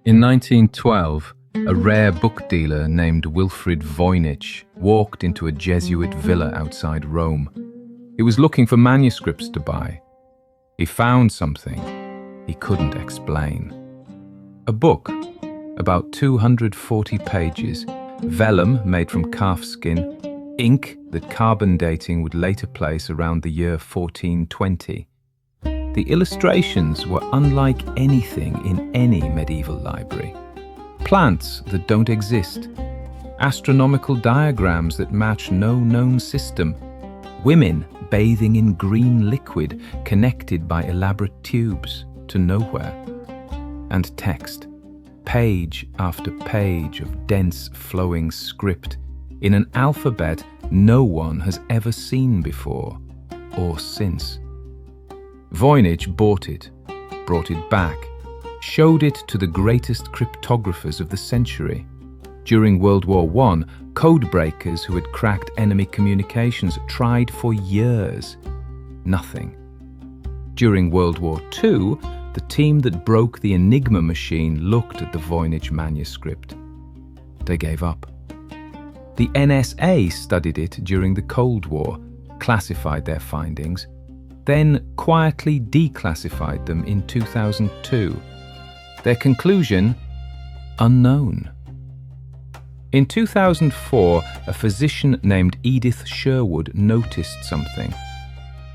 In 1912, a rare book dealer named Wilfrid Voynich walked into a Jesuit villa outside Rome. He was looking for manuscripts to buy. He found something he couldn't explain. A book, about 240 pages, vellum made from calfskin, ink that carbon dating would later place around the year 1420. The illustrations were unlike anything in any medieval library. Plants that don't exist, astronomical diagrams that match no known system, women bathing in green liquid connected by elaborate tubes to nowhere, and text, page after page of dense flowing script in an alphabet no one has ever seen before or since. Voynich bought it, brought it back, showed it to the greatest cryptographers of the century. During World War I, code breakers who had cracked enemy communications tried for years. Nothing. During World War II, the team that broke the Enigma machine looked at the Voynich Manuscript. They gave up. The NSA studied it during the Cold War, classified their findings, then quietly declassified them in 2002. Their conclusion? Unknown. In 2004, a physician named Edith Sherwood noticed something.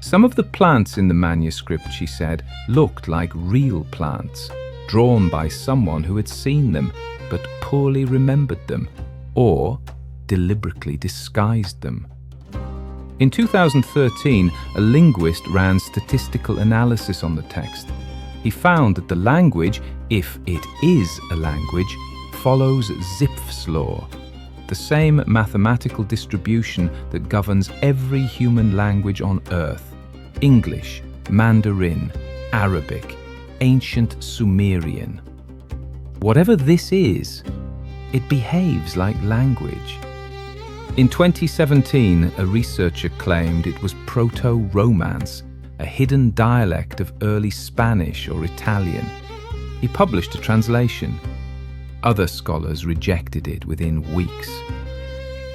Some of the plants in the manuscript, she said, looked like real plants, drawn by someone who had seen them, but poorly remembered them, or deliberately disguised them. In 2013, a linguist ran statistical analysis on the text. He found that the language, if it is a language, follows Zipf's law, the same mathematical distribution that governs every human language on Earth: English, Mandarin, Arabic, ancient Sumerian. Whatever this is, it behaves like language. In 2017, a researcher claimed it was Proto-Romance, a hidden dialect of early Spanish or Italian. He published a translation. Other scholars rejected it within weeks.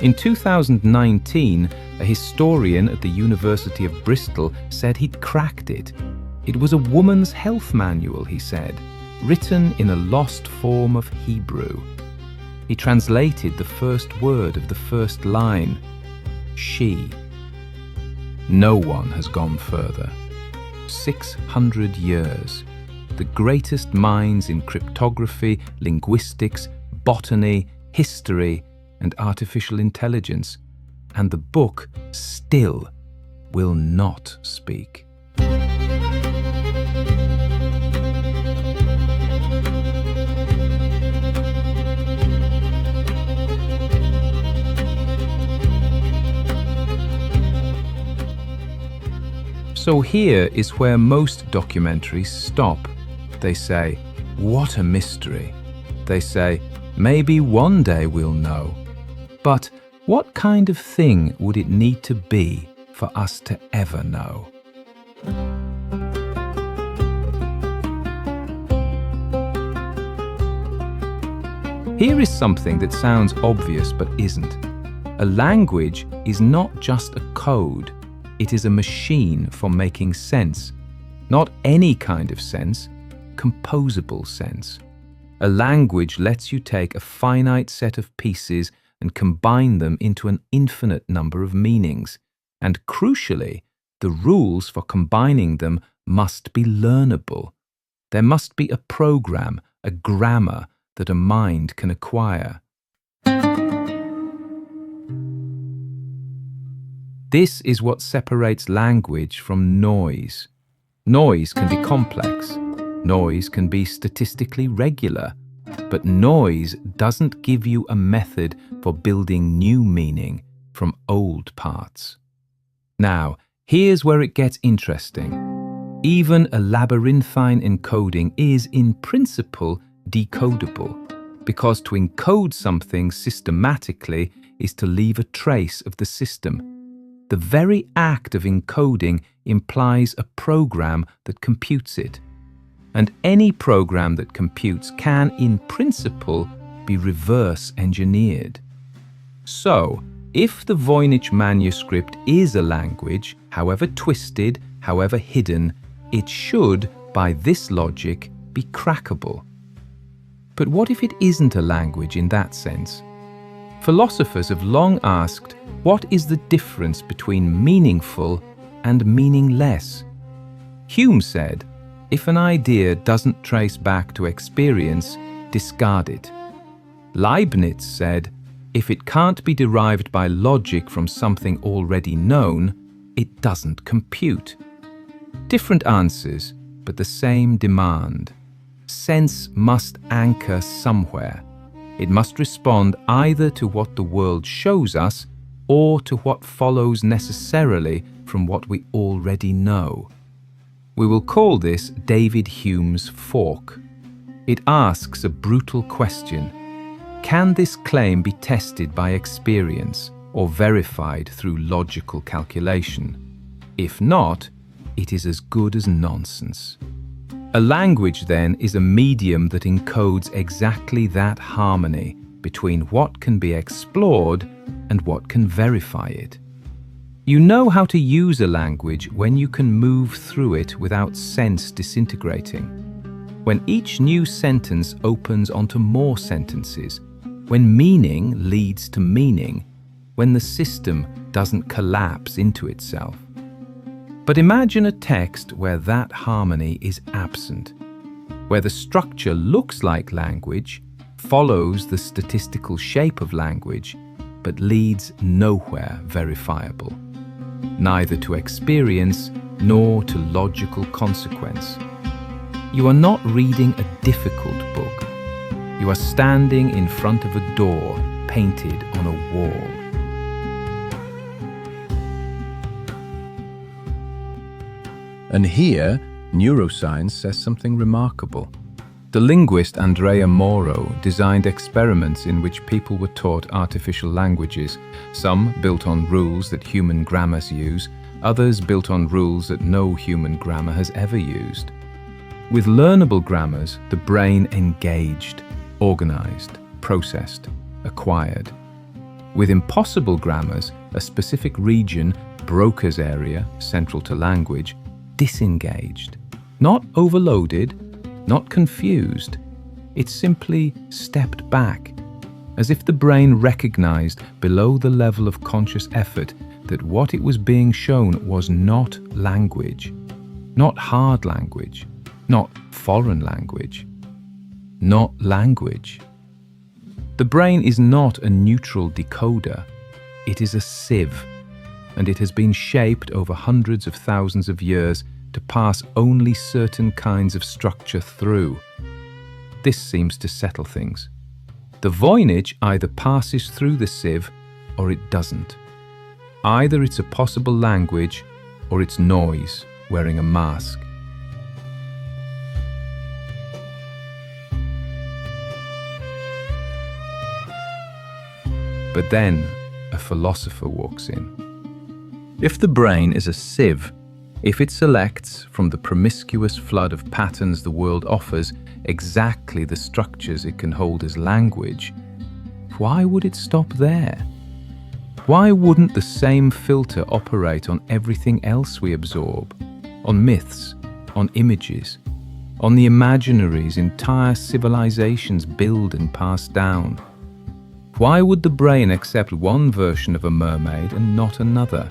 In 2019, a historian at the University of Bristol said he'd cracked it. It was a woman's health manual, he said, written in a lost form of Hebrew. He translated the first word of the first line, she. No one has gone further. 600 years. The greatest minds in cryptography, linguistics, botany, history, and artificial intelligence. And the book still will not speak. So here is where most documentaries stop. They say, what a mystery. They say, maybe one day we'll know. But what kind of thing would it need to be for us to ever know? Here is something that sounds obvious but isn't. A language is not just a code. It is a machine for making sense. Not any kind of sense, composable sense. A language lets you take a finite set of pieces and combine them into an infinite number of meanings. And crucially, the rules for combining them must be learnable. There must be a program, a grammar that a mind can acquire. This is what separates language from noise. Noise can be complex. Noise can be statistically regular. But noise doesn't give you a method for building new meaning from old parts. Now, here's where it gets interesting. Even a labyrinthine encoding is, in principle, decodable, because to encode something systematically is to leave a trace of the system. The very act of encoding implies a program that computes it. and any program that computes can, in principle, be reverse engineered. So, if the Voynich Manuscript is a language, however twisted, however hidden, it should, by this logic, be crackable. But what if it isn't a language in that sense? Philosophers have long asked, what is the difference between meaningful and meaningless? Hume said, if an idea doesn't trace back to experience, discard it. Leibniz said, if it can't be derived by logic from something already known, it doesn't compute. Different answers, but the same demand. Sense must anchor somewhere. It must respond either to what the world shows us or to what follows necessarily from what we already know. We will call this David Hume's fork. It asks a brutal question. Can this claim be tested by experience or verified through logical calculation? If not, it is as good as nonsense. A language, then, is a medium that encodes exactly that harmony between what can be explored and what can verify it. You know how to use a language when you can move through it without sense disintegrating. When each new sentence opens onto more sentences, when meaning leads to meaning, when the system doesn't collapse into itself. But imagine a text where that harmony is absent, where the structure looks like language, follows the statistical shape of language, but leads nowhere verifiable, neither to experience nor to logical consequence. You are not reading a difficult book. You are standing in front of a door painted on a wall. And here, neuroscience says something remarkable. The linguist Andrea Moro designed experiments in which people were taught artificial languages, some built on rules that human grammars use, others built on rules that no human grammar has ever used. With learnable grammars, the brain engaged, organized, processed, acquired. With impossible grammars, a specific region, Broca's area, central to language, disengaged, not overloaded, not confused. It simply stepped back, as if the brain recognized below the level of conscious effort that what it was being shown was not language, not hard language, not foreign language, not language. The brain is not a neutral decoder, it is a sieve, and it has been shaped over hundreds of thousands of years to pass only certain kinds of structure through. This seems to settle things. The Voynich either passes through the sieve or it doesn't. Either it's a possible language or it's noise wearing a mask. But then a philosopher walks in. If the brain is a sieve, if it selects from the promiscuous flood of patterns the world offers exactly the structures it can hold as language, why would it stop there? Why wouldn't the same filter operate on everything else we absorb? On myths, on images, on the imaginaries entire civilizations build and pass down? Why would the brain accept one version of a mermaid and not another?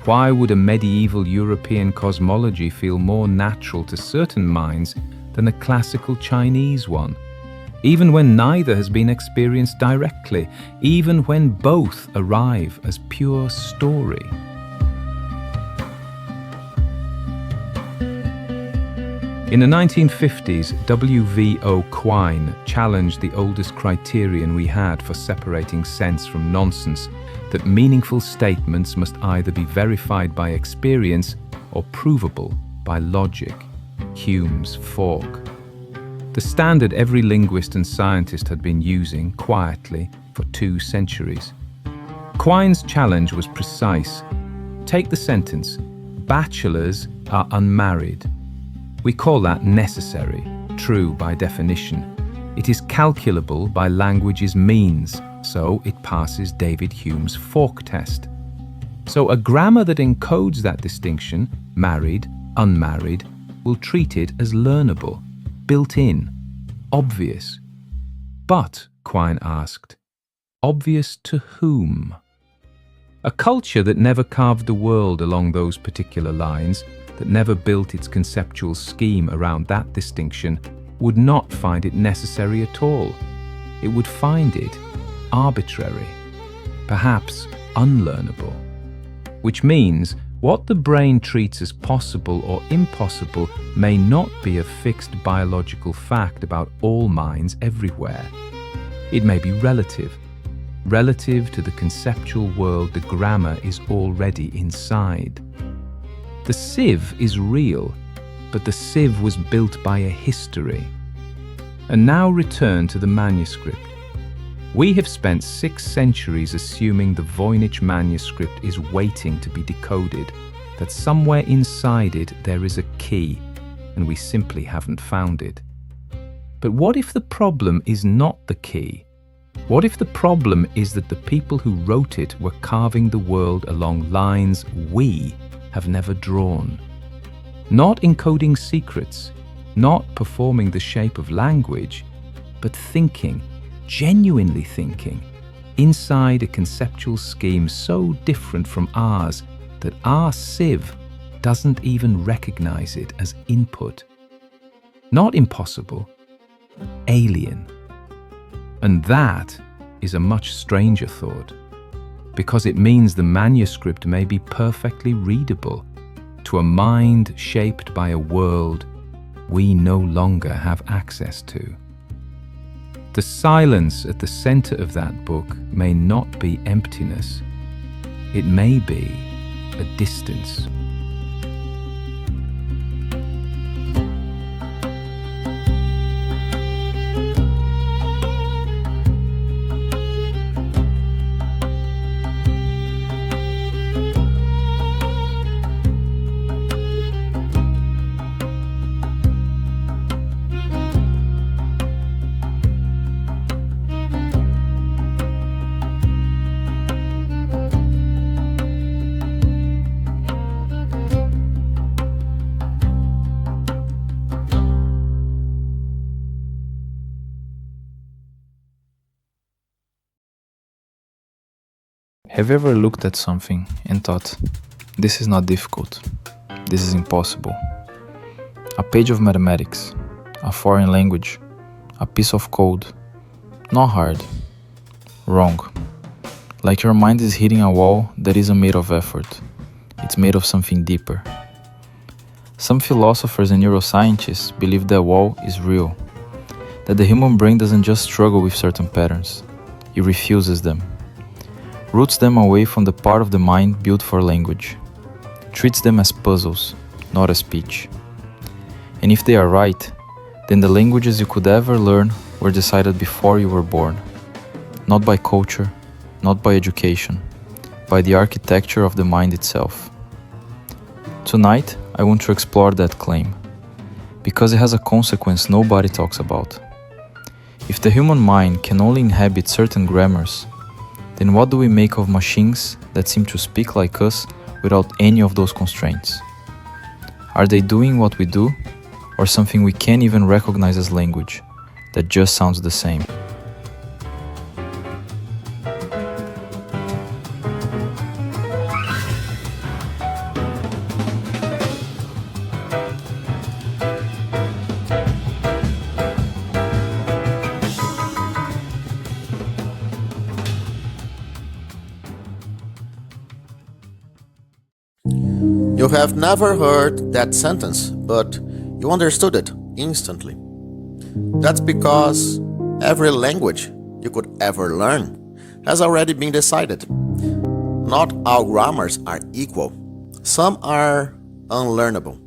Why would a medieval European cosmology feel more natural to certain minds than a classical Chinese one? Even when neither has been experienced directly, even when both arrive as pure story. In the 1950s, W.V.O. Quine challenged the oldest criterion we had for separating sense from nonsense, that meaningful statements must either be verified by experience or provable by logic, Hume's fork. The standard every linguist and scientist had been using quietly for 2 centuries. Quine's challenge was precise. Take the sentence, bachelors are unmarried. We call that necessary, true by definition. It is calculable by language's means, so it passes David Hume's fork test. So a grammar that encodes that distinction, married, unmarried, will treat it as learnable, built in, obvious. But, Quine asked, obvious to whom? A culture that never carved the world along those particular lines, that never built its conceptual scheme around that distinction, would not find it necessary at all. It would find it arbitrary, perhaps unlearnable. Which means what the brain treats as possible or impossible may not be a fixed biological fact about all minds everywhere. It may be relative to the conceptual world the grammar is already inside. The sieve is real, but the sieve was built by a history. And now return to the manuscript. We have spent 6 centuries assuming the Voynich Manuscript is waiting to be decoded, that somewhere inside it there is a key, and we simply haven't found it. But what if the problem is not the key? What if the problem is that the people who wrote it were carving the world along lines we have never drawn? Not encoding secrets, not performing the shape of language, but thinking, genuinely thinking, inside a conceptual scheme so different from ours that our sieve doesn't even recognize it as input. Not impossible, alien. And that is a much stranger thought, because it means the manuscript may be perfectly readable to a mind shaped by a world we no longer have access to. The silence at the center of that book may not be emptiness. It may be a distance. Have you ever looked at something and thought, this is not difficult, this is impossible? A page of mathematics, a foreign language, a piece of code, not hard. Wrong. Like your mind is hitting a wall that isn't made of effort, it's made of something deeper. Some philosophers and neuroscientists believe that wall is real, that the human brain doesn't just struggle with certain patterns, it refuses them. Roots them away from the part of the mind built for language, treats them as puzzles, not as speech. And if they are right, then the languages you could ever learn were decided before you were born, not by culture, not by education, by the architecture of the mind itself. Tonight, I want to explore that claim, because it has a consequence nobody talks about. If the human mind can only inhabit certain grammars, then what do we make of machines that seem to speak like us without any of those constraints? Are they doing what we do, or something we can't even recognize as language, that just sounds the same? You have never heard that sentence, but you understood it instantly. That's because every language you could ever learn has already been decided. Not all grammars are equal. Some are unlearnable.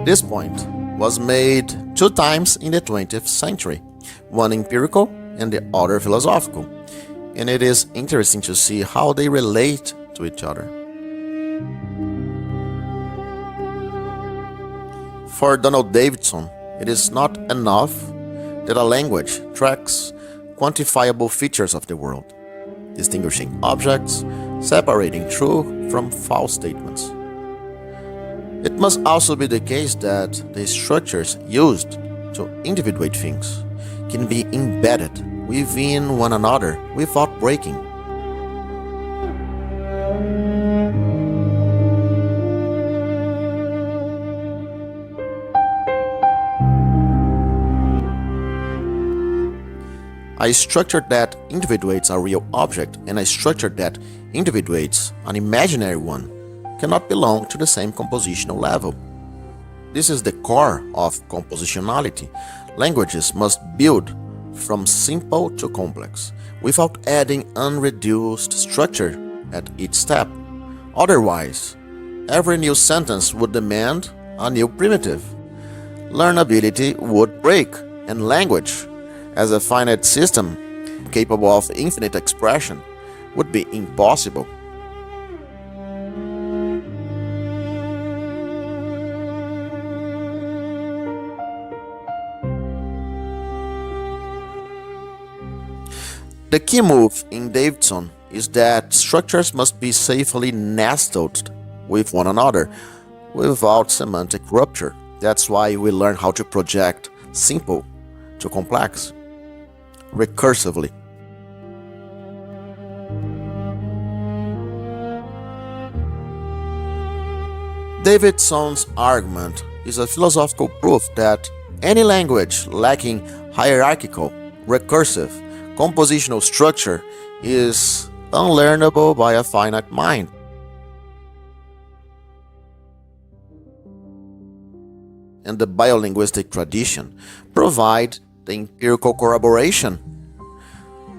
This point was made 2 times in the 20th century, one empirical and the other philosophical. And it is interesting to see how they relate to each other. For Donald Davidson, it is not enough that a language tracks quantifiable features of the world, distinguishing objects, separating true from false statements. It must also be the case that the structures used to individuate things can be embedded within one another without breaking. A structure that individuates a real object and a structure that individuates an imaginary one cannot belong to the same compositional level. This is the core of compositionality. Languages must build from simple to complex, without adding unreduced structure at each step. Otherwise, every new sentence would demand a new primitive. Learnability would break, and language, as a finite system capable of infinite expression, would be impossible. The key move in Davidson is that structures must be safely nestled with one another without semantic rupture. That's why we learn how to project simple to complex recursively. Davidson's argument is a philosophical proof that any language lacking hierarchical, recursive, compositional structure is unlearnable by a finite mind. And the biolinguistic tradition provide the empirical corroboration.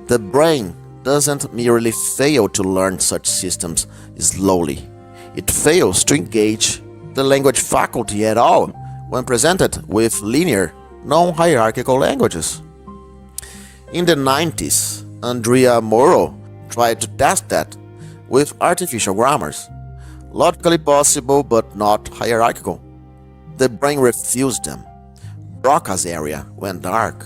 The brain doesn't merely fail to learn such systems slowly. It fails to engage the language faculty at all when presented with linear, non-hierarchical languages. In the 90s, Andrea Moro tried to test that with artificial grammars, logically possible but not hierarchical. The brain refused them. Broca's area went dark.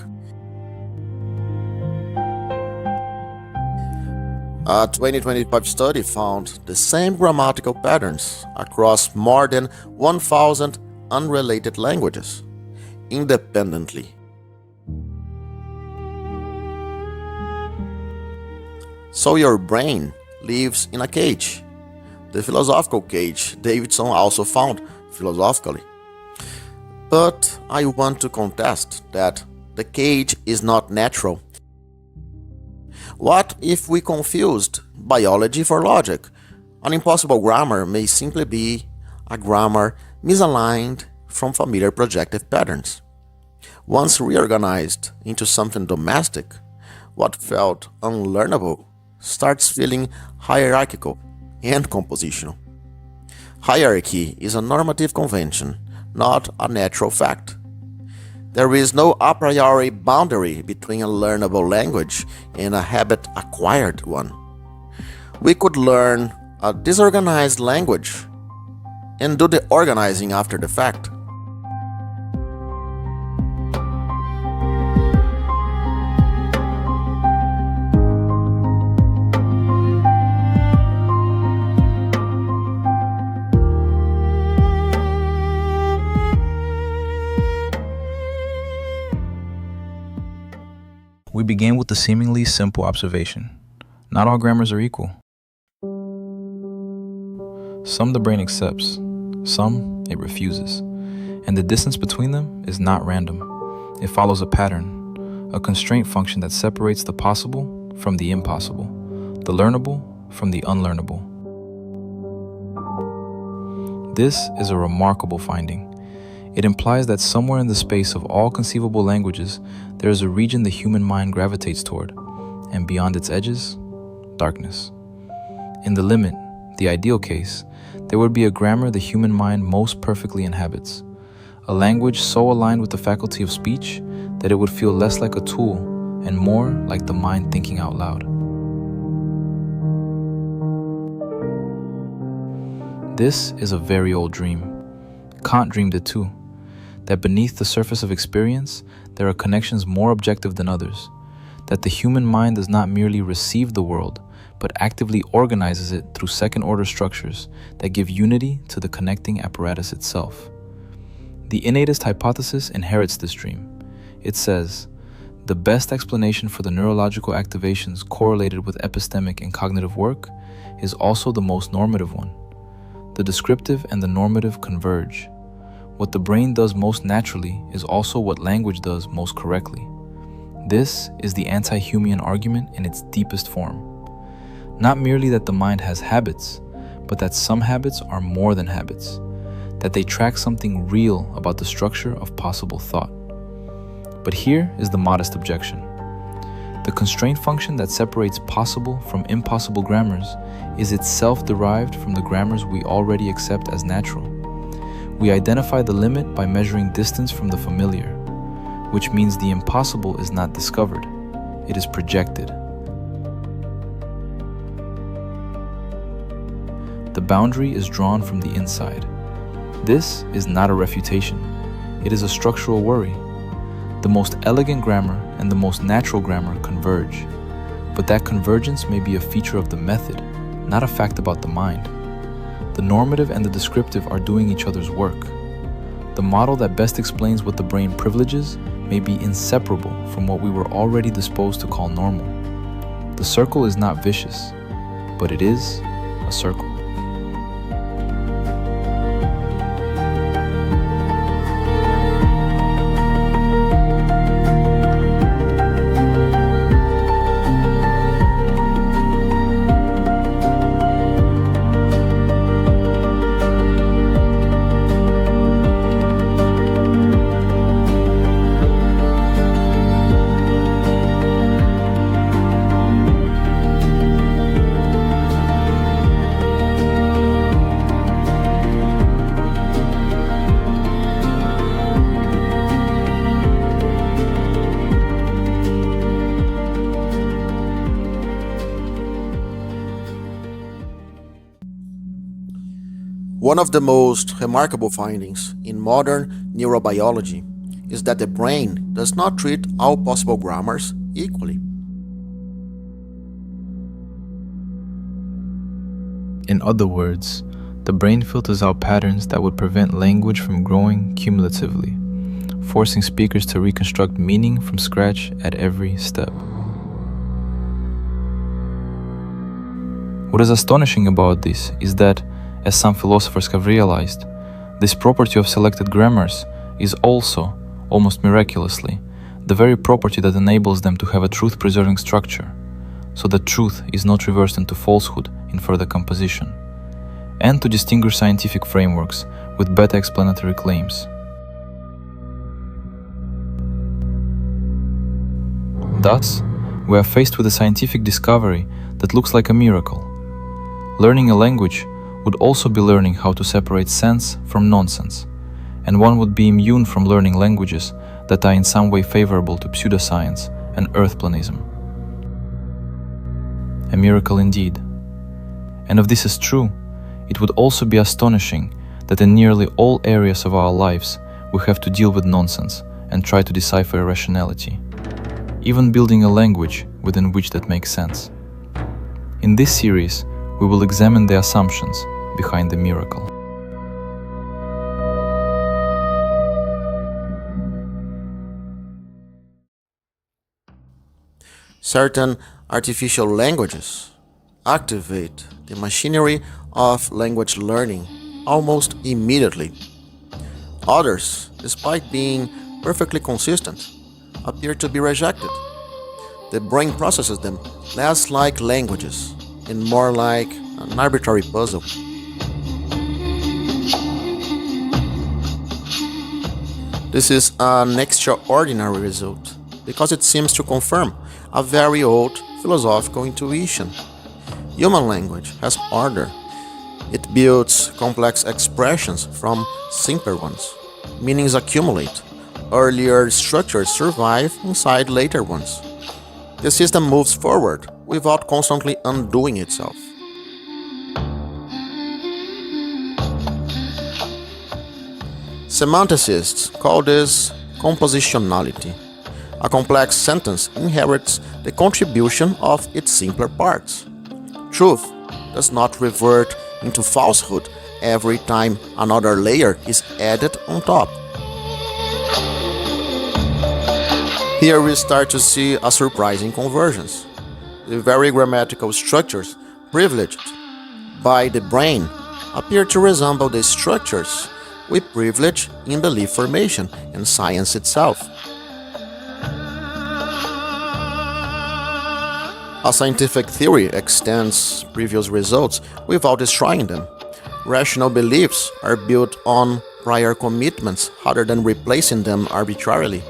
A 2025 study found the same grammatical patterns across more than 1,000 unrelated languages, independently. So your brain lives in a cage. The philosophical cage Davidson also found philosophically. But I want to contest that the cage is not natural. What if we confused biology for logic? An impossible grammar may simply be a grammar misaligned from familiar projective patterns. Once reorganized into something domestic, what felt unlearnable starts feeling hierarchical and compositional. Hierarchy is a normative convention, not a natural fact. There is no a priori boundary between a learnable language and a habit-acquired one. We could learn a disorganized language and do the organizing after the fact. We begin with the seemingly simple observation. Not all grammars are equal. Some the brain accepts, some it refuses, and the distance between them is not random. It follows a pattern, a constraint function that separates the possible from the impossible, the learnable from the unlearnable. This is a remarkable finding. It implies that somewhere in the space of all conceivable languages, there is a region the human mind gravitates toward, and beyond its edges, darkness. In the limit, the ideal case, there would be a grammar the human mind most perfectly inhabits, a language so aligned with the faculty of speech that it would feel less like a tool and more like the mind thinking out loud. This is a very old dream. Kant dreamed it too, that beneath the surface of experience, there are connections more objective than others, that the human mind does not merely receive the world, but actively organizes it through second-order structures that give unity to the connecting apparatus itself. The innatist hypothesis inherits this dream. It says, the best explanation for the neurological activations correlated with epistemic and cognitive work is also the most normative one. The descriptive and the normative converge. What the brain does most naturally is also what language does most correctly. This is the anti-Humean argument in its deepest form. Not merely that the mind has habits, but that some habits are more than habits, that they track something real about the structure of possible thought. But here is the modest objection. The constraint function that separates possible from impossible grammars is itself derived from the grammars we already accept as natural. We identify the limit by measuring distance from the familiar, which means the impossible is not discovered, it is projected. The boundary is drawn from the inside. This is not a refutation, it is a structural worry. The most elegant grammar and the most natural grammar converge, but that convergence may be a feature of the method, not a fact about the mind. The normative and the descriptive are doing each other's work. The model that best explains what the brain privileges may be inseparable from what we were already disposed to call normal. The circle is not vicious, but it is a circle. One of the most remarkable findings in modern neurobiology is that the brain does not treat all possible grammars equally. In other words, the brain filters out patterns that would prevent language from growing cumulatively, forcing speakers to reconstruct meaning from scratch at every step. What is astonishing about this is that, as some philosophers have realized, this property of selected grammars is also, almost miraculously, the very property that enables them to have a truth-preserving structure, so that truth is not reversed into falsehood in further composition, and to distinguish scientific frameworks with better explanatory claims. Thus, we are faced with a scientific discovery that looks like a miracle. Learning a language would also be learning how to separate sense from nonsense, and one would be immune from learning languages that are in some way favorable to pseudoscience and earthplanism. A miracle indeed. And if this is true, it would also be astonishing that in nearly all areas of our lives we have to deal with nonsense and try to decipher irrationality, even building a language within which that makes sense. In this series, we will examine the assumptions behind the miracle. Certain artificial languages activate the machinery of language learning almost immediately. Others, despite being perfectly consistent, appear to be rejected. The brain processes them less like languages and more like an arbitrary puzzle. This is an extraordinary result because it seems to confirm a very old philosophical intuition. Human language has order. It builds complex expressions from simpler ones. Meanings accumulate. Earlier structures survive inside later ones. The system moves forward without constantly undoing itself. Semanticists call this compositionality. A complex sentence inherits the contribution of its simpler parts. Truth does not revert into falsehood every time another layer is added on top. Here we start to see a surprising convergence. The very grammatical structures privileged by the brain appear to resemble the structures we privilege in belief formation and science itself. A scientific theory extends previous results without destroying them. Rational beliefs are built on prior commitments rather than replacing them arbitrarily.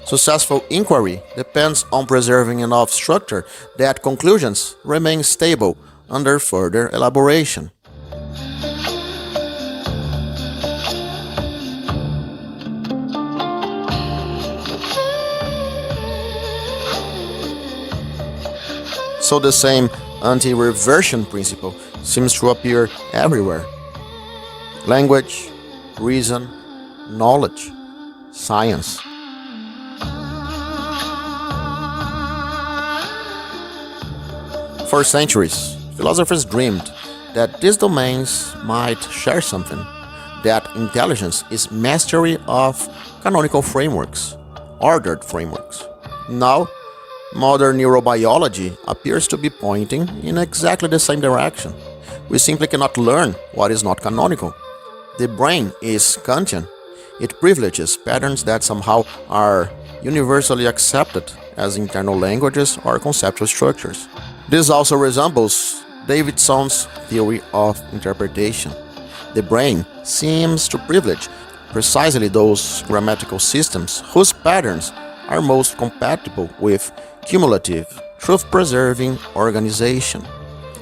Successful inquiry depends on preserving enough structure that conclusions remain stable under further elaboration. So the same anti-reversion principle seems to appear everywhere. Language, reason, knowledge, science. For centuries, philosophers dreamed that these domains might share something, that intelligence is mastery of canonical frameworks, ordered frameworks. Now, modern neurobiology appears to be pointing in exactly the same direction. We simply cannot learn what is not canonical. The brain is Kantian. It privileges patterns that somehow are universally accepted as internal languages or conceptual structures. This also resembles Davidson's theory of interpretation. The brain seems to privilege precisely those grammatical systems whose patterns are most compatible with cumulative, truth-preserving organization.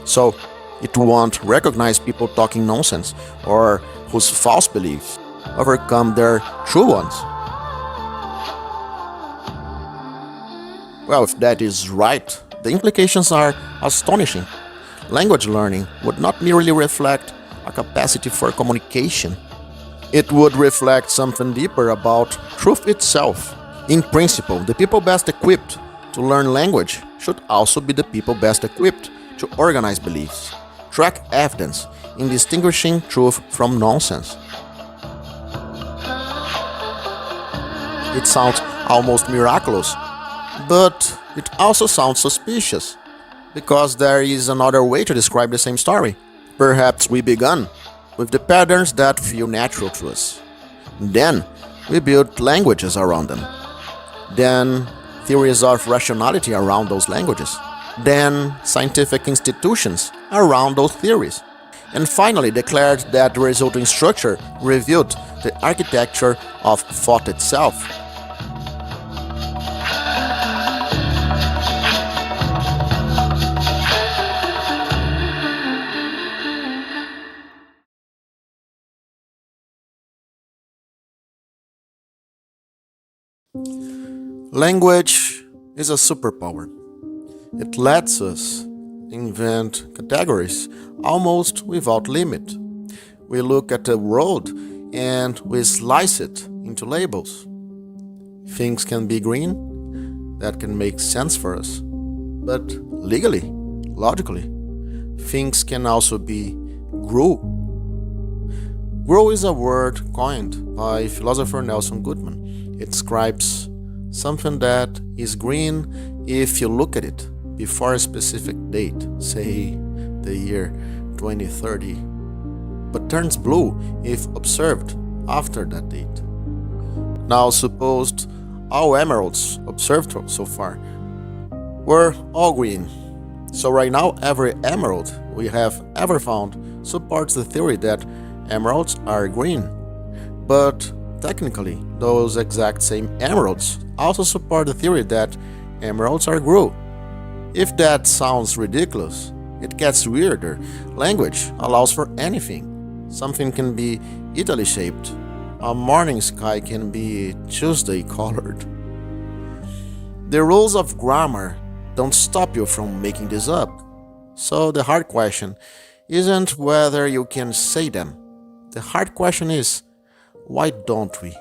So, it won't recognize people talking nonsense or whose false beliefs overcome their true ones. Well, if that is right, the implications are astonishing. Language learning would not merely reflect a capacity for communication. It would reflect something deeper about truth itself. In principle, the people best equipped to learn language should also be the people best equipped to organize beliefs, track evidence in distinguishing truth from nonsense. It sounds almost miraculous, but it also sounds suspicious, because there is another way to describe the same story. Perhaps we began with the patterns that feel natural to us. Then we built languages around them. Then theories of rationality around those languages. Then scientific institutions around those theories. And finally declared that the resulting structure revealed the architecture of thought itself. Language is a superpower. It lets us invent categories almost without limit. We look at the world and we slice it into labels. Things can be green, that can make sense for us. But legally, logically, things can also be Grue. Grue is a word coined by philosopher Nelson Goodman. It describes something that is green if you look at it before a specific date, say the year 2030, but turns blue if observed after that date. Now suppose all emeralds observed so far were all green. So right now every emerald we have ever found supports the theory that emeralds are green. But technically, those exact same emeralds also support the theory that emeralds are Grue. If that sounds ridiculous, it gets weirder. Language allows for anything. Something can be Italy shaped. A morning sky can be Tuesday colored. The rules of grammar don't stop you from making this up. So the hard question isn't whether you can say them. The hard question is, Why don't we?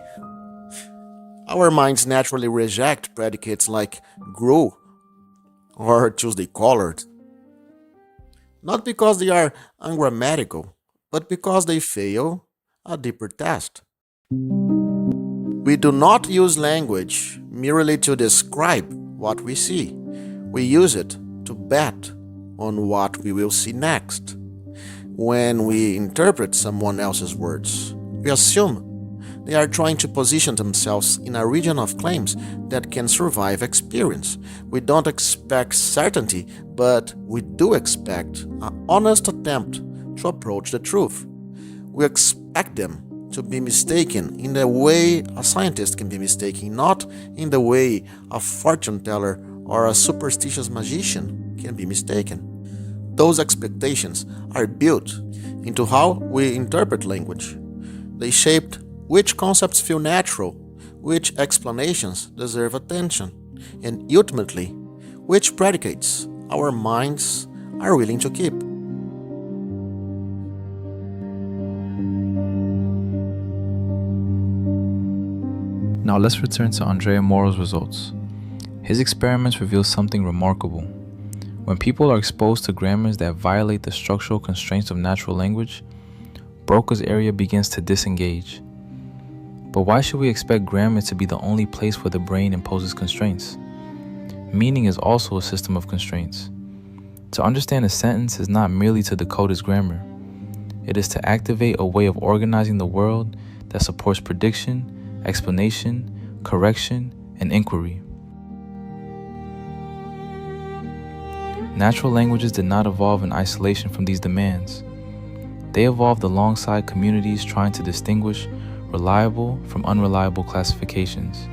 Our minds naturally reject predicates like Grue or Tuesday colored, not because they are ungrammatical, but because they fail a deeper test. We do not use language merely to describe what we see. We use it to bet on what we will see next. When we interpret someone else's words, we assume they are trying to position themselves in a region of claims that can survive experience. We don't expect certainty, but we do expect an honest attempt to approach the truth. We expect them to be mistaken in the way a scientist can be mistaken, not in the way a fortune teller or a superstitious magician can be mistaken. Those expectations are built into how we interpret language. They shaped which concepts feel natural, which explanations deserve attention, and ultimately, which predicates our minds are willing to keep. Now let's return to Andrea Moro's results. His experiments reveal something remarkable. When people are exposed to grammars that violate the structural constraints of natural language, Broca's area begins to disengage. But why should we expect grammar to be the only place where the brain imposes constraints? Meaning is also a system of constraints. To understand a sentence is not merely to decode its grammar. It is to activate a way of organizing the world that supports prediction, explanation, correction, and inquiry. Natural languages did not evolve in isolation from these demands. They evolved alongside communities trying to distinguish reliable from unreliable classifications,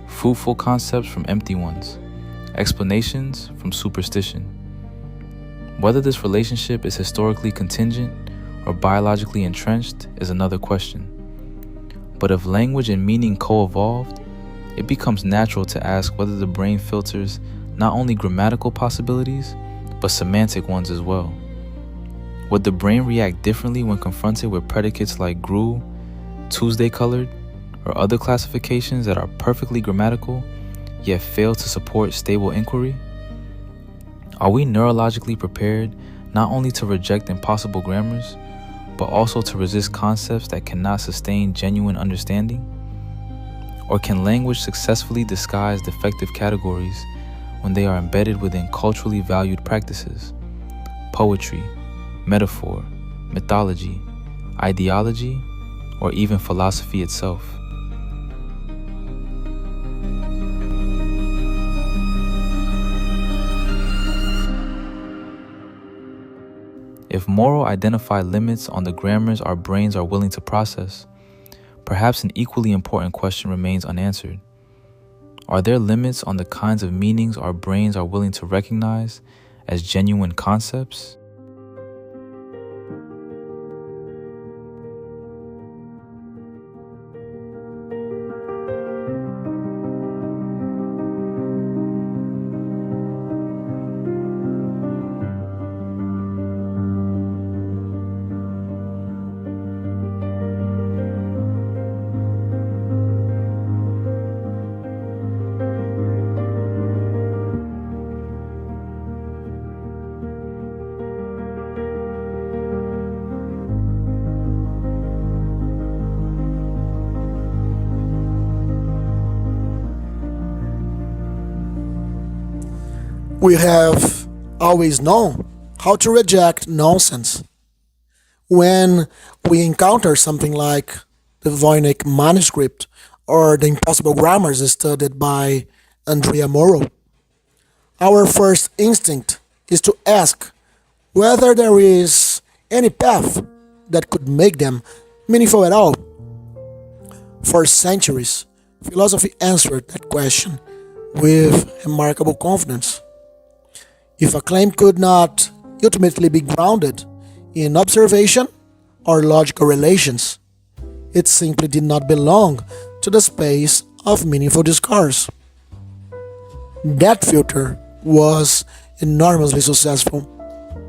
fruitful concepts from empty ones, explanations from superstition. Whether this relationship is historically contingent or biologically entrenched is another question. But if language and meaning co-evolved, it becomes natural to ask whether the brain filters not only grammatical possibilities, but semantic ones as well. Would the brain react differently when confronted with predicates like Grue, Tuesday colored, or other classifications that are perfectly grammatical, yet fail to support stable inquiry? Are we neurologically prepared not only to reject impossible grammars, but also to resist concepts that cannot sustain genuine understanding? Or can language successfully disguise defective categories when they are embedded within culturally valued practices? Poetry, metaphor, mythology, ideology, or even philosophy itself. If Moro identified limits on the grammars our brains are willing to process, perhaps an equally important question remains unanswered. Are there limits on the kinds of meanings our brains are willing to recognize as genuine concepts? We have always known how to reject nonsense. When we encounter something like the Voynich Manuscript or the impossible grammars studied by Andrea Moro, our first instinct is to ask whether there is any path that could make them meaningful at all. For centuries, philosophy answered that question with remarkable confidence. If a claim could not ultimately be grounded in observation or logical relations, it simply did not belong to the space of meaningful discourse. That filter was enormously successful,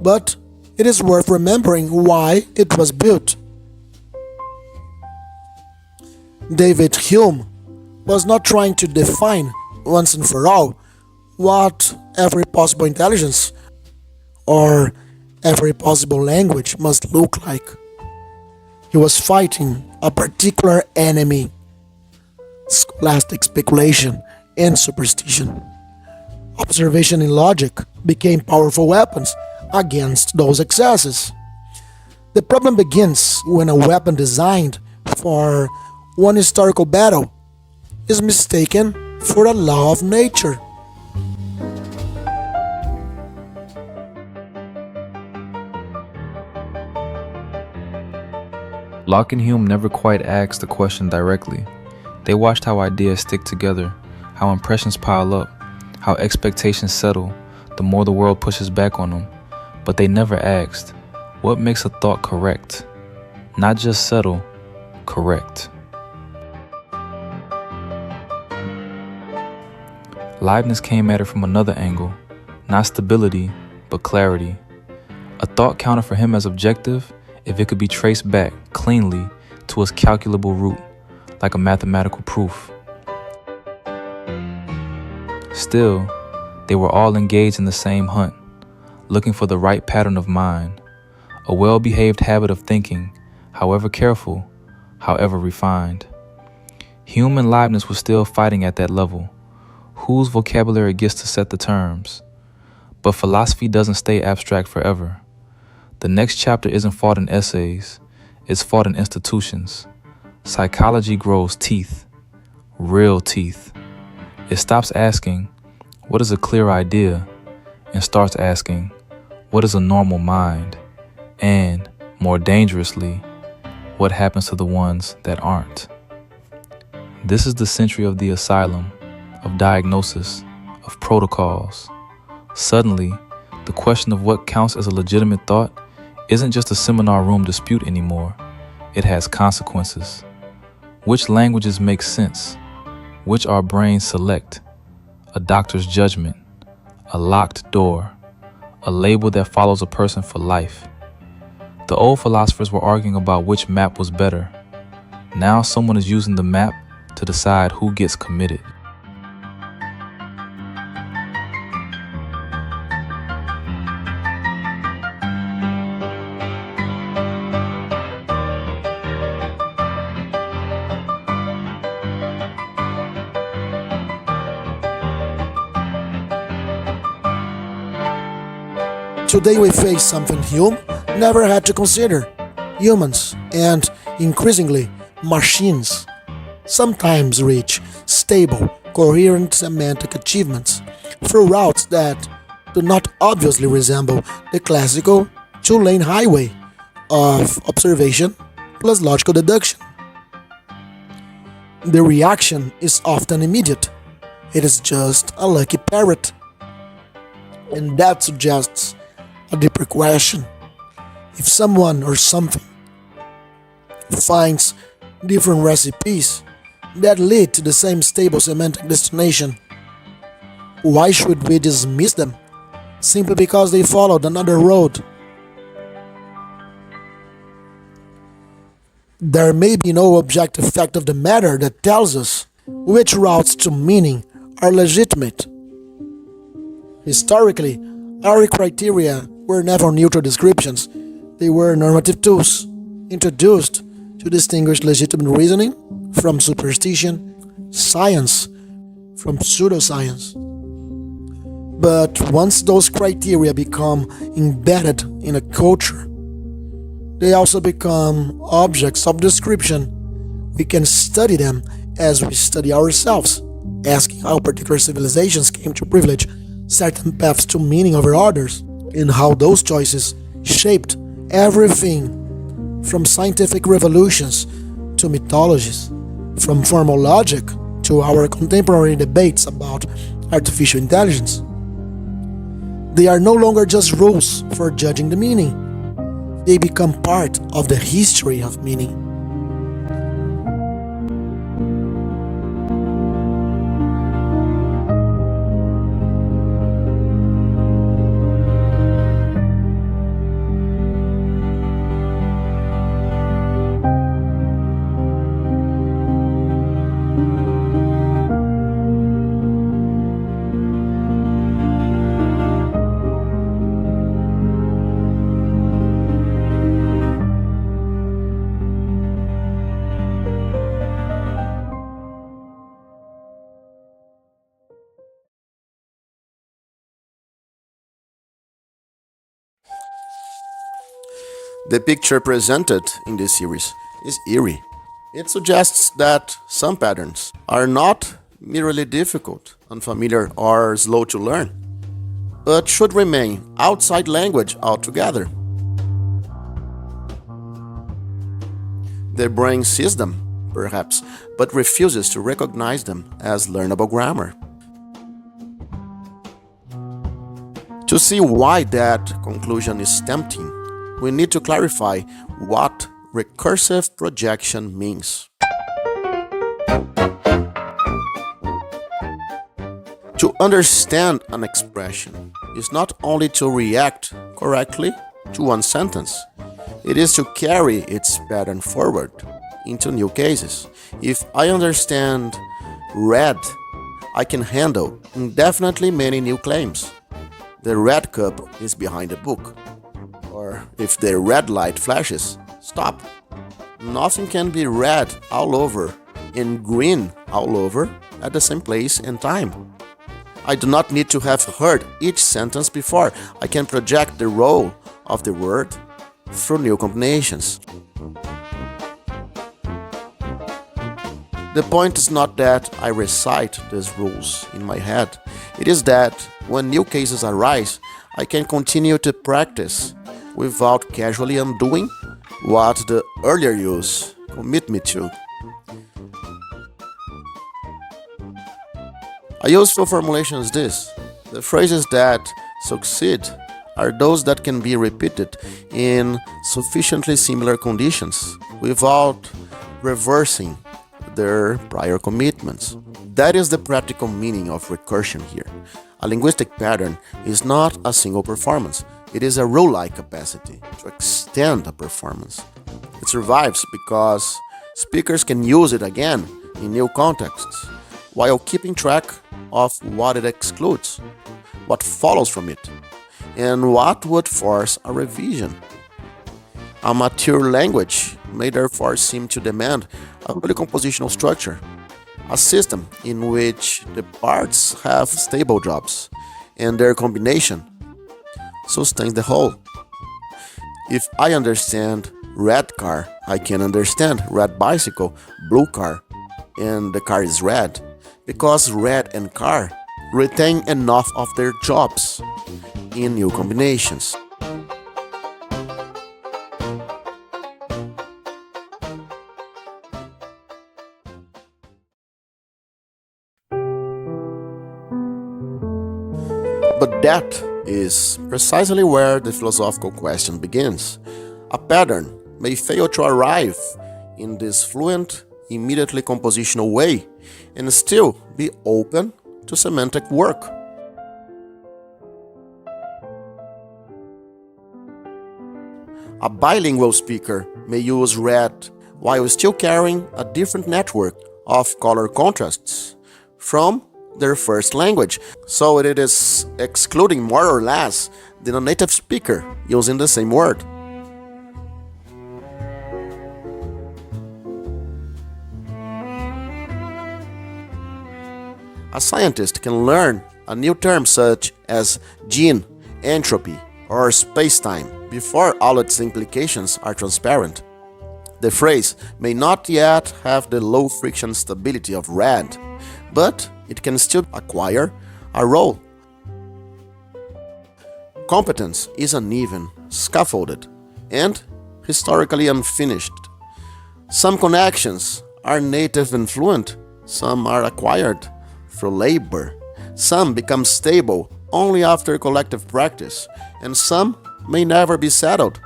but it is worth remembering why it was built. David Hume was not trying to define once and for all what every possible intelligence or every possible language must look like. He was fighting a particular enemy: scholastic speculation and superstition. Observation and logic became powerful weapons against those excesses. The problem begins when a weapon designed for one historical battle is mistaken for a law of nature. Locke and Hume never quite asked the question directly. They watched how ideas stick together, how impressions pile up, how expectations settle the more the world pushes back on them. But they never asked, what makes a thought correct? Not just settle, correct. Leibniz came at it from another angle, not stability, but clarity. A thought counted for him as objective if it could be traced back cleanly to its calculable root, like a mathematical proof. Still, they were all engaged in the same hunt, looking for the right pattern of mind, a well-behaved habit of thinking, however careful, however refined. Hume and Leibniz were still fighting at that level. Whose vocabulary gets to set the terms? But philosophy doesn't stay abstract forever. The next chapter isn't fought in essays, it's fought in institutions. Psychology grows teeth, real teeth. It stops asking, what is a clear idea? And starts asking, what is a normal mind? And, more dangerously, what happens to the ones that aren't? This is the century of the asylum, of diagnosis, of protocols. Suddenly, the question of what counts as a legitimate thought isn't just a seminar room dispute anymore. It has consequences. Which languages make sense? Which our brains select? A doctor's judgment, a locked door, a label that follows a person for life. The old philosophers were arguing about which map was better. Now someone is using the map to decide who gets committed. Today we face something Hume never had to consider: humans, and increasingly machines, sometimes reach stable, coherent semantic achievements through routes that do not obviously resemble the classical two-lane highway of observation plus logical deduction. The reaction is often immediate. It is just a lucky parrot. And that suggests a deeper question. If someone or something finds different recipes that lead to the same stable semantic destination, why should we dismiss them simply because they followed another road? There may be no objective fact of the matter that tells us which routes to meaning are legitimate. Historically, our criteria were never neutral descriptions. They were normative tools, introduced to distinguish legitimate reasoning from superstition, science from pseudoscience. But once those criteria become embedded in a culture, they also become objects of description. We can study them as we study ourselves, asking how particular civilizations came to privilege certain paths to meaning over others, and how those choices shaped everything from scientific revolutions to mythologies, from formal logic to our contemporary debates about artificial intelligence. They are no longer just rules for judging the meaning. They become part of the history of meaning. The picture presented in this series is eerie. It suggests that some patterns are not merely difficult, unfamiliar, or slow to learn, but should remain outside language altogether. The brain sees them, perhaps, but refuses to recognize them as learnable grammar. To see why that conclusion is tempting, we need to clarify what recursive projection means. To understand an expression is not only to react correctly to one sentence, it is to carry its pattern forward into new cases. If I understand red, I can handle indefinitely many new claims. The red cup is behind the book. Or if the red light flashes, stop. Nothing can be red all over and green all over at the same place and time. I do not need to have heard each sentence before I can project the role of the word through new combinations. The point is not that I recite these rules in my head. It is that when new cases arise, I can continue to practice without casually undoing what the earlier use commit me to. A useful formulation is this: the phrases that succeed are those that can be repeated in sufficiently similar conditions without reversing their prior commitments. That is the practical meaning of recursion here. A linguistic pattern is not a single performance. It is a rule-like capacity to extend a performance. It survives because speakers can use it again in new contexts, while keeping track of what it excludes, what follows from it, and what would force a revision. A mature language may therefore seem to demand a polycompositional structure, a system in which the parts have stable jobs, and their combination sustains the whole. If I understand red car, I can understand red bicycle, blue car, and the car is red, because red and car retain enough of their jobs in new combinations. But that is precisely where the philosophical question begins. A pattern may fail to arrive in this fluent, immediately compositional way and still be open to semantic work. A bilingual speaker may use red while still carrying a different network of color contrasts from their first language, so it is excluding more or less than a native speaker using the same word. A scientist can learn a new term such as gene, entropy, or space-time before all its implications are transparent. The phrase may not yet have the low friction stability of red, but it can still acquire a role. Competence is uneven, scaffolded, and historically unfinished. Some connections are native and fluent, some are acquired through labor, some become stable only after collective practice, and some may never be settled.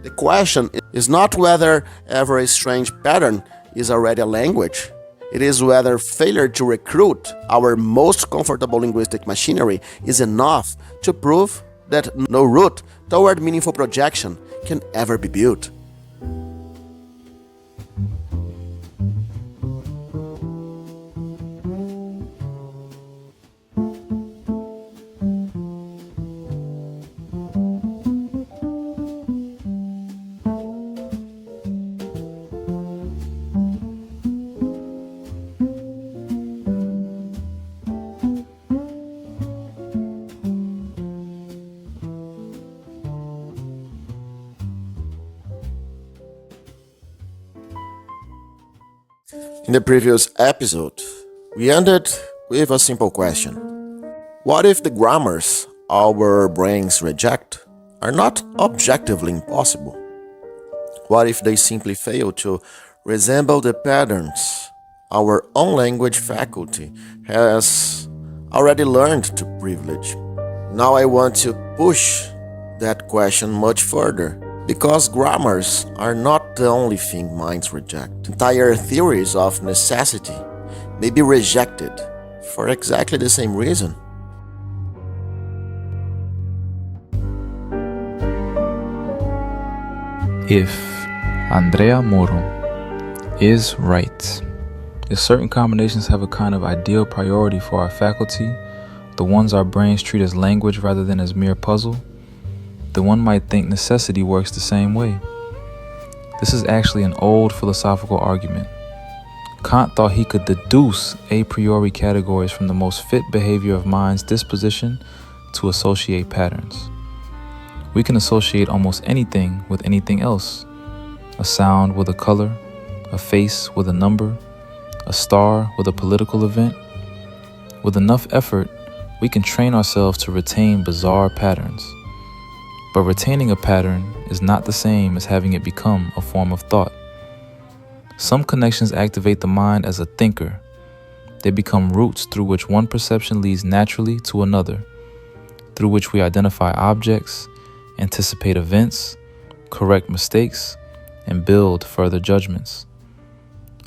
The question is not whether every strange pattern is already a language. It is whether failure to recruit our most comfortable linguistic machinery is enough to prove that no route toward meaningful projection can ever be built. In the previous episode, we ended with a simple question. What if the grammars our brains reject are not objectively impossible? What if they simply fail to resemble the patterns our own language faculty has already learned to privilege? Now I want to push that question much further, because grammars are not the only thing minds reject. Entire theories of necessity may be rejected for exactly the same reason. If Andrea Moro is right, if certain combinations have a kind of ideal priority for our faculty, the ones our brains treat as language rather than as mere puzzle, then one might think necessity works the same way. This is actually an old philosophical argument. Kant thought he could deduce a priori categories from the most fit behavior of mind's disposition to associate patterns. We can associate almost anything with anything else. A sound with a color, a face with a number, a star with a political event. With enough effort, we can train ourselves to retain bizarre patterns. But retaining a pattern is not the same as having it become a form of thought. Some connections activate the mind as a thinker. They become routes through which one perception leads naturally to another, through which we identify objects, anticipate events, correct mistakes, and build further judgments.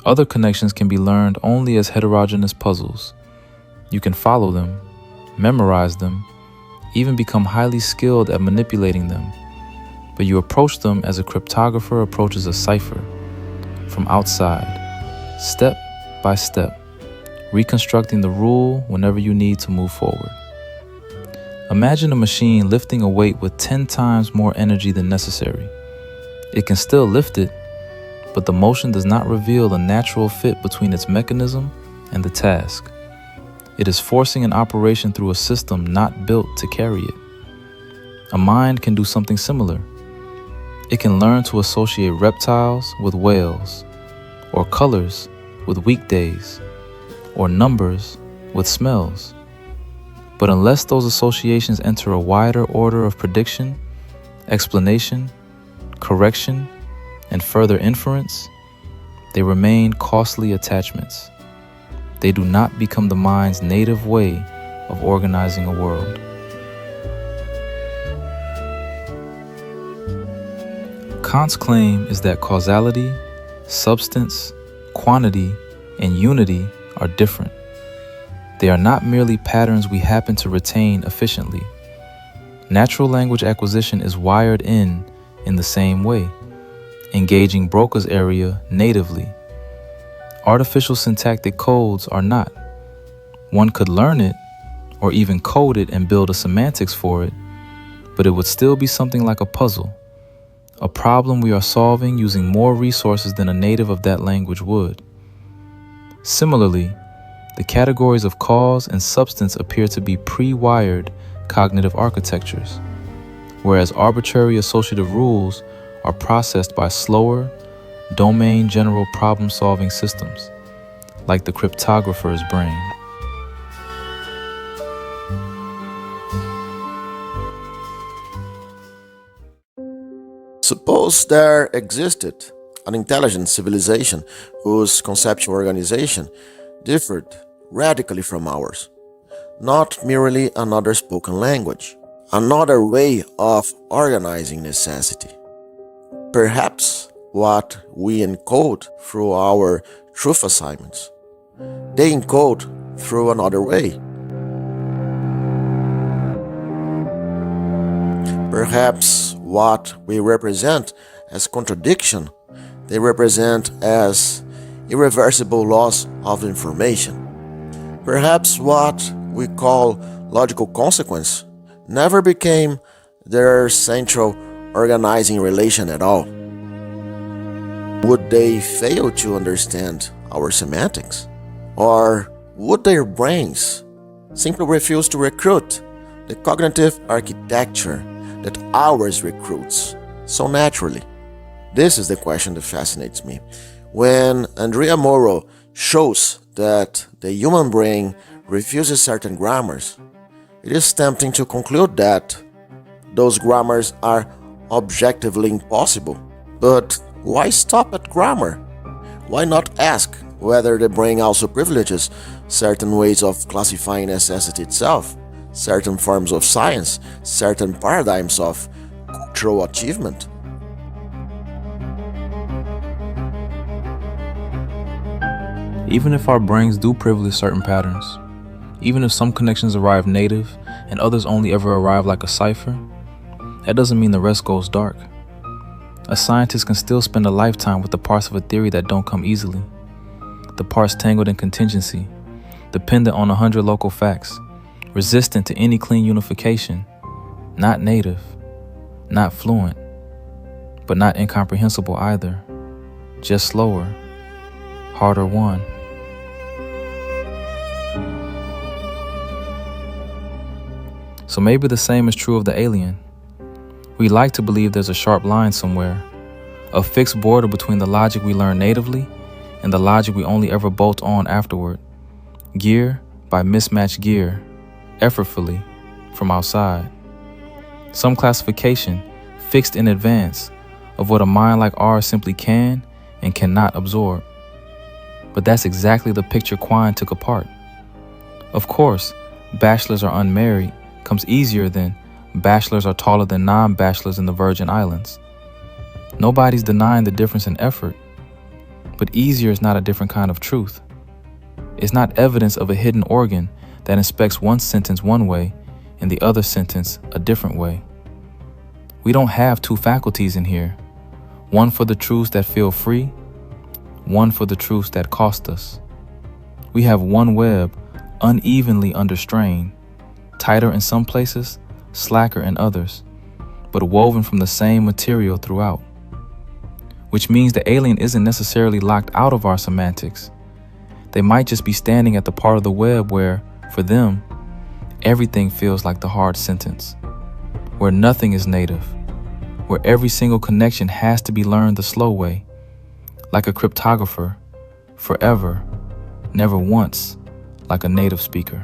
Other connections can be learned only as heterogeneous puzzles. You can follow them, memorize them, even become highly skilled at manipulating them, but you approach them as a cryptographer approaches a cipher, from outside, step by step, reconstructing the rule whenever you need to move forward. Imagine a machine lifting a weight with 10 times more energy than necessary. It can still lift it, but the motion does not reveal a natural fit between its mechanism and the task. It is forcing an operation through a system not built to carry it. A mind can do something similar. It can learn to associate reptiles with whales, or colors with weekdays, or numbers with smells. But unless those associations enter a wider order of prediction, explanation, correction, and further inference, they remain costly attachments. They do not become the mind's native way of organizing a world. Kant's claim is that causality, substance, quantity, and unity are different. They are not merely patterns we happen to retain efficiently. Natural language acquisition is wired in the same way, engaging Broca's area natively. Artificial syntactic codes are not. One could learn it, or even code it and build a semantics for it, but it would still be something like a puzzle, a problem we are solving using more resources than a native of that language would. Similarly, the categories of cause and substance appear to be pre-wired cognitive architectures, whereas arbitrary associative rules are processed by slower, domain-general problem-solving systems, like the cryptographer's brain. Suppose there existed an intelligent civilization whose conceptual organization differed radically from ours. Not merely another spoken language, another way of organizing necessity. Perhaps what we encode through our truth assignments, they encode through another way. Perhaps what we represent as contradiction, they represent as irreversible loss of information. Perhaps what we call logical consequence never became their central organizing relation at all. Would they fail to understand our semantics? Or would their brains simply refuse to recruit the cognitive architecture that ours recruits so naturally? This is the question that fascinates me. When Andrea Moro shows that the human brain refuses certain grammars, it is tempting to conclude that those grammars are objectively impossible. But why stop at grammar? Why not ask whether the brain also privileges certain ways of classifying necessity itself, certain forms of science, certain paradigms of cultural achievement? Even if our brains do privilege certain patterns, even if some connections arrive native and others only ever arrive like a cipher, that doesn't mean the rest goes dark. A scientist can still spend a lifetime with the parts of a theory that don't come easily, the parts tangled in contingency, dependent on 100 local facts, resistant to any clean unification, not native, not fluent, but not incomprehensible either, just slower, harder won. So maybe the same is true of the alien. We like to believe there's a sharp line somewhere, a fixed border between the logic we learn natively and the logic we only ever bolt on afterward, gear by mismatched gear, effortfully, from outside. Some classification, fixed in advance, of what a mind like ours simply can and cannot absorb. But that's exactly the picture Quine took apart. Of course, bachelors are unmarried comes easier than bachelors are taller than non-bachelors in the Virgin Islands. Nobody's denying the difference in effort, but easier is not a different kind of truth. It's not evidence of a hidden organ that inspects one sentence one way and the other sentence a different way. We don't have two faculties in here, one for the truths that feel free, one for the truths that cost us. We have one web, unevenly under strain, tighter in some places, slacker in others, but woven from the same material throughout. Which means the alien isn't necessarily locked out of our semantics. They might just be standing at the part of the web where, for them, everything feels like the hard sentence, where nothing is native, where every single connection has to be learned the slow way, like a cryptographer, forever, never once, like a native speaker.